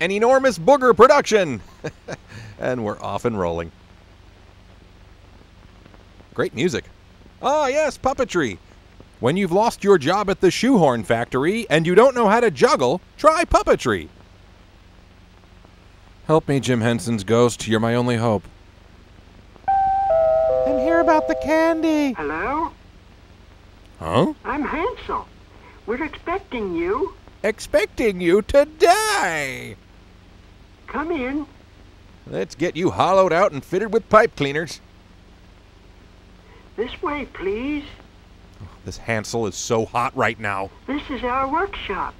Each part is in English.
an enormous booger production. And we're off and rolling. Great music. Ah, yes, puppetry. When you've lost your job at the shoehorn factory and you don't know how to juggle, try puppetry. Help me, Jim Henson's ghost. You're my only hope. And hear about the candy. Hello? Huh? I'm Hansel. We're expecting you. Expecting you to die. Come in. Let's get you hollowed out and fitted with pipe cleaners. This way, please. This Hansel is so hot right now. This is our workshop.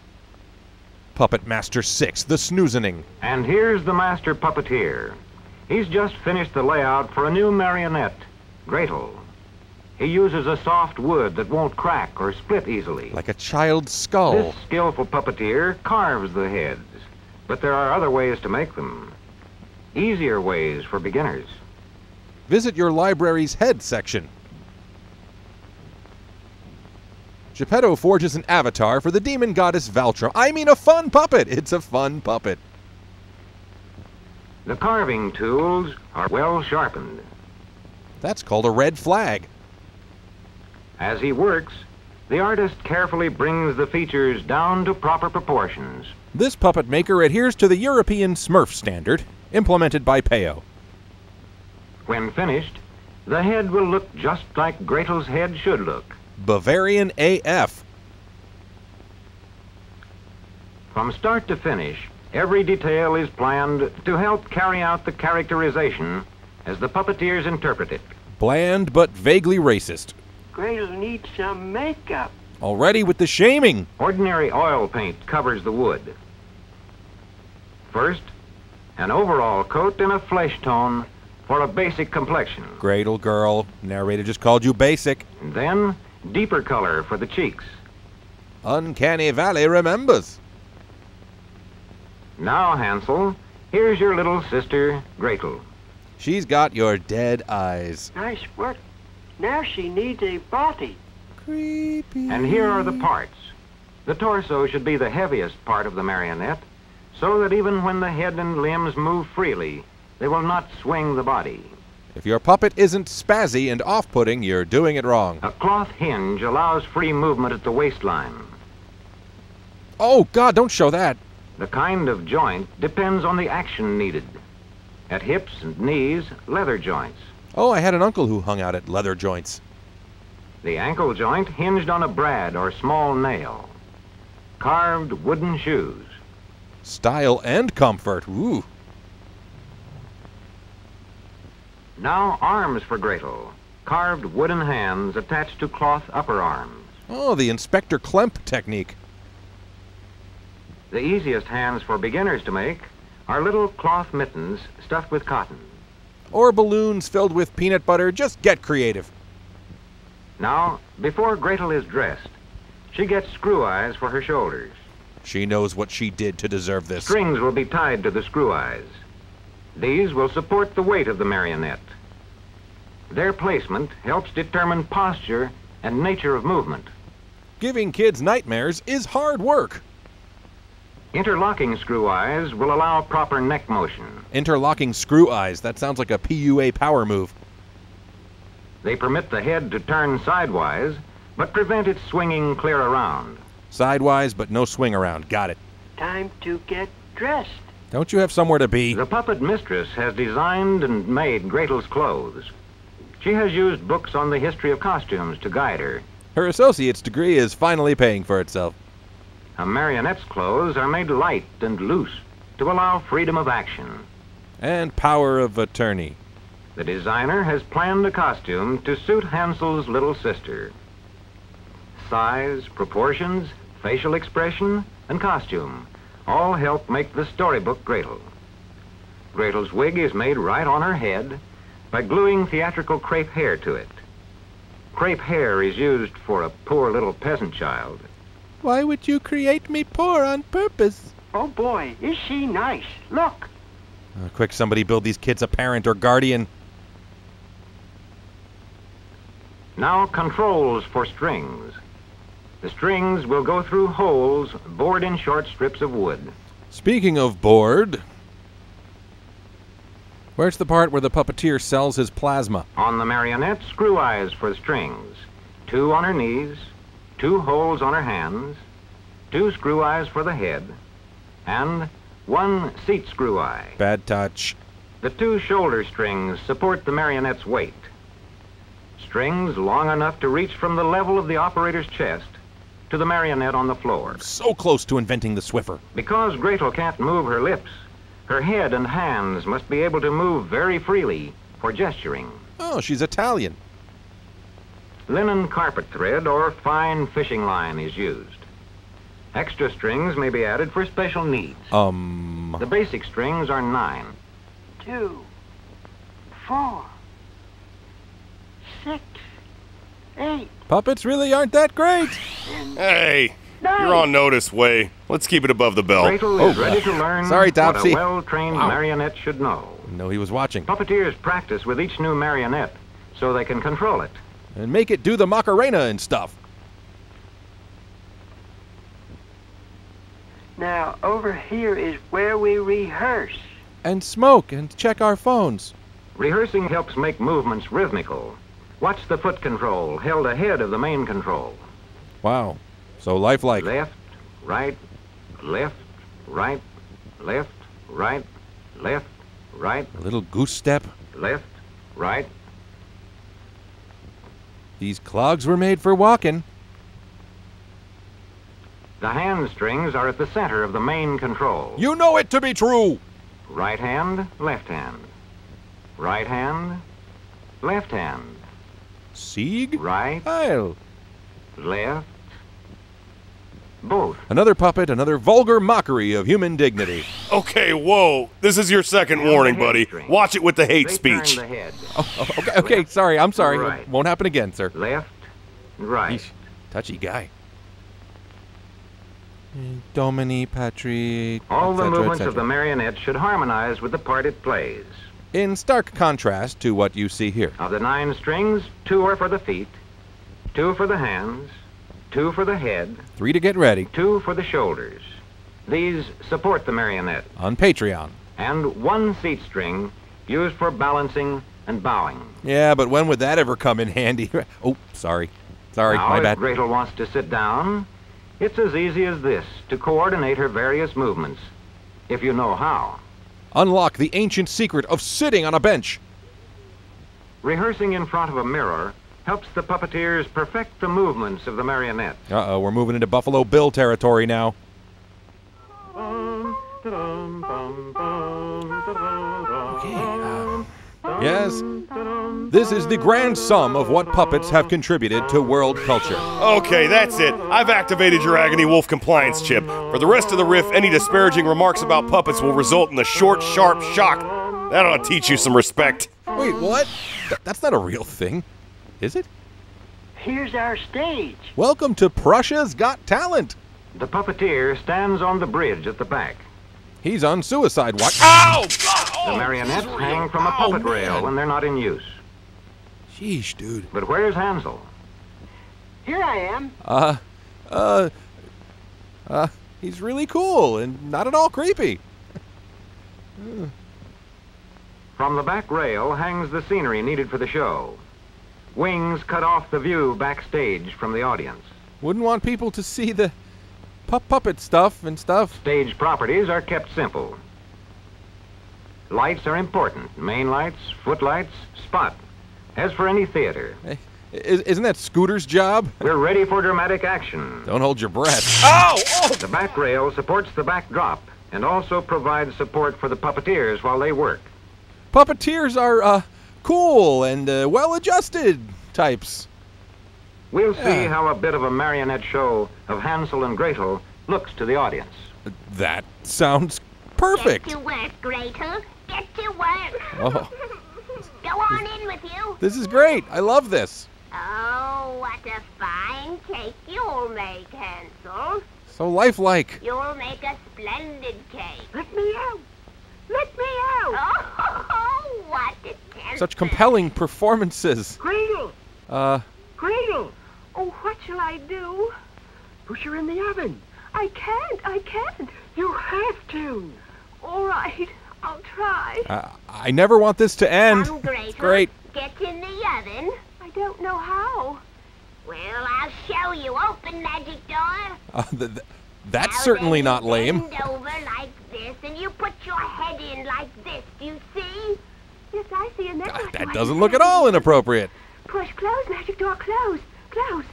Puppet Master 6, the snoozening. And here's the master puppeteer. He's just finished the layout for a new marionette, Gretel. He uses a soft wood that won't crack or split easily. Like a child's skull. This skillful puppeteer carves the heads, but there are other ways to make them. Easier ways for beginners. Visit your library's head section. Geppetto forges an avatar for the demon goddess Valtra. I mean a fun puppet! It's a fun puppet. The carving tools are well sharpened. That's called a red flag. As he works, the artist carefully brings the features down to proper proportions. This puppet maker adheres to the European Smurf standard, implemented by Peyo. When finished, the head will look just like Gretel's head should look. Bavarian AF. From start to finish, every detail is planned to help carry out the characterization as the puppeteers interpret it. Bland but vaguely racist. Gretel needs some makeup. Already with the shaming. Ordinary oil paint covers the wood. First, an overall coat in a flesh tone for a basic complexion. Gretel girl. Narrator just called you basic. And then, deeper color for the cheeks. Uncanny Valley remembers. Now, Hansel, here's your little sister, Gretel. She's got your dead eyes. Nice work. Now she needs a body. Creepy. And here are the parts. The torso should be the heaviest part of the marionette, so that even when the head and limbs move freely, they will not swing the body. If your puppet isn't spazzy and off-putting, you're doing it wrong. A cloth hinge allows free movement at the waistline. Oh, God, don't show that. The kind of joint depends on the action needed. At hips and knees, leather joints. Oh, I had an uncle who hung out at leather joints. The ankle joint hinged on a brad or small nail. Carved wooden shoes. Style and comfort. Ooh. Now arms for Gretel. Carved wooden hands attached to cloth upper arms. Oh, the Inspector Klemp technique. The easiest hands for beginners to make are little cloth mittens stuffed with cotton. Or balloons filled with peanut butter. Just get creative. Now, before Gretel is dressed, she gets screw eyes for her shoulders. She knows what she did to deserve this. Strings will be tied to the screw eyes. These will support the weight of the marionette. Their placement helps determine posture and nature of movement. Giving kids nightmares is hard work. Interlocking screw eyes will allow proper neck motion. Interlocking screw eyes. That sounds like a PUA power move. They permit the head to turn sidewise, but prevent it swinging clear around. Sidewise, but no swing around. Got it. Time to get dressed. Don't you have somewhere to be? The puppet mistress has designed and made Gretel's clothes. She has used books on the history of costumes to guide her. Her associate's degree is finally paying for itself. A marionette's clothes are made light and loose to allow freedom of action. And power of attorney. The designer has planned a costume to suit Hansel's little sister. Size, proportions, facial expression, and costume all help make the storybook Gretel. Gretel's wig is made right on her head by gluing theatrical crepe hair to it. Crepe hair is used for a poor little peasant child. Why would you create me poor on purpose? Oh boy, is she nice. Look. Quick, somebody build these kids a parent or guardian. Now controls for strings. The strings will go through holes bored in short strips of wood. Speaking of bored, where's the part where the puppeteer sells his plasma? On the marionette, screw eyes for the strings. 2 on her knees, 2 holes on her hands, 2 screw eyes for the head, and 1 seat screw eye. Bad touch. The 2 shoulder strings support the marionette's weight. Strings long enough to reach from the level of the operator's chest to the marionette on the floor. So close to inventing the Swiffer. Because Gretel can't move her lips, her head and hands must be able to move very freely for gesturing. Oh, she's Italian. Linen carpet thread or fine fishing line is used. Extra strings may be added for special needs. The basic strings are 9. 2, 4, 6, 8. Puppets really aren't that great. Hey, you're on notice, Way. Let's keep it above the belt. Gretel is ready to learn Sorry, what Topsy. a well-trained marionette should know. No, he was watching. Puppeteers practice with each new marionette so they can control it. And make it do the Macarena and stuff. Now, over here is where we rehearse. And smoke and check our phones. Rehearsing helps make movements rhythmical. Watch the foot control held ahead of the main control. Wow. So lifelike. Left, right, left, right, left, right, left, right, A little goose step. left, right. These clogs were made for walking. The hand strings are at the center of the main control. You know it to be true. Right hand, left hand. Right hand, left hand. Sieg? Right, Heil. left, both. Another puppet, another vulgar mockery of human dignity. Okay, whoa. This is your second warning, buddy. Watch it with the hate They speech. turn the head. Okay, sorry, I'm sorry. Right. Won't happen again, sir. Left, right. Yeesh, touchy guy. Domini, Patri, All the etc., movements of etc. the marionette should harmonize with the part it plays. In stark contrast to what you see here. Of the 9 strings, 2 are for the feet, 2 for the hands, 2 for the head, 3 to get ready 2 for the shoulders. These support the marionette. on Patreon. And 1 seat string used for balancing and bowing. Yeah, but when would that ever come in handy? Oh, sorry. Sorry, Now, my if bad. Gretel wants to sit down, it's as easy as this to coordinate her various movements, if you know how. Unlock the ancient secret of sitting on a bench. Rehearsing in front of a mirror helps the puppeteers perfect the movements of the marionette. Uh-oh, we're moving into Buffalo Bill territory now. Yes, this is the grand sum of what puppets have contributed to world culture. Okay, that's it. I've activated your Agony Wolf compliance chip. For the rest of the riff, any disparaging remarks about puppets will result in a short, sharp shock. That ought to teach you some respect. Wait, what? That's not a real thing, is it? Here's our stage. Welcome to Prussia's Got Talent. The puppeteer stands on the bridge at the back. He's on suicide watch. Ow! The marionettes hang from a puppet rail when they're not in use. Sheesh, dude. But where's Hansel? Here I am. He's really cool and not at all creepy. From the back rail hangs the scenery needed for the show. Wings cut off the view backstage from the audience. Wouldn't want people to see the puppet stuff and stuff. Stage properties are kept simple. Lights are important. Main lights, footlights, spot. As for any theater, Isn't that Scooter's job? we're ready for dramatic action. Don't hold your breath. Ow! Oh! The back rail supports the backdrop and also provides support for the puppeteers while they work. Puppeteers are cool and well-adjusted types. We'll see how a bit of a marionette show of Hansel and Gretel looks to the audience. That sounds perfect. Get to work, Gretel. Get to work. Oh, Go on in with you. this is great. I love this. Oh, what a fine cake you'll make, Hansel. So lifelike. You'll make a splendid cake. Let me out. Let me out. Oh, what a tempter. Such compelling performances. Gretel. Gretel. Oh, what shall I do? Push her in the oven. I can't. You have have to. All right, I'll try. I never want this to end. Some grater. Great. Get in the oven. I don't know how. Well, I'll show you. Open, magic door. That's Now certainly then, not lame. Bend over like this, and you put your head in like this. Do you see? Yes, I see. And then what do That I doesn't do? look at all inappropriate. Push, close, magic door, close, close.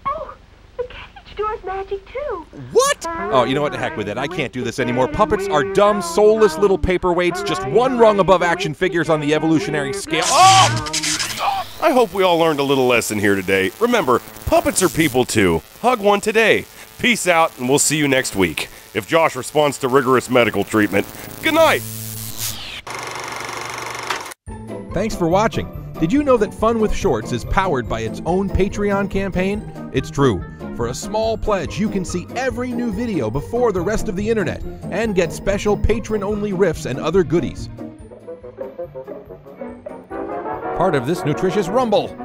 Oh, the cage door's magic too. What? Oh, you know what? Heck with it. I can't do this anymore. Puppets are dumb, soulless little paperweights, just one rung above action figures on the evolutionary scale. Oh! I hope we all learned a little lesson here today. Remember, puppets are people too. Hug one today. Peace out, and we'll see you next week. If Josh responds to rigorous medical treatment. Good night! Thanks for watching. Did you know that Fun with Shorts is powered by its own Patreon campaign? It's true. For a small pledge, you can see every new video before the rest of the internet and get special patron-only riffs and other goodies. Part of this nutritious rumble.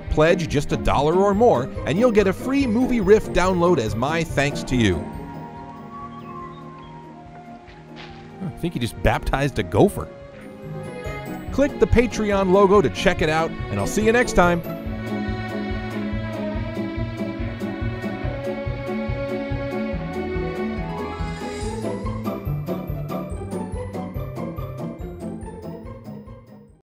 Pledge just $1 or more, and you'll get a free movie riff download as my thanks to you. I think he just baptized a gopher. Click the Patreon logo to check it out, and I'll see you next time.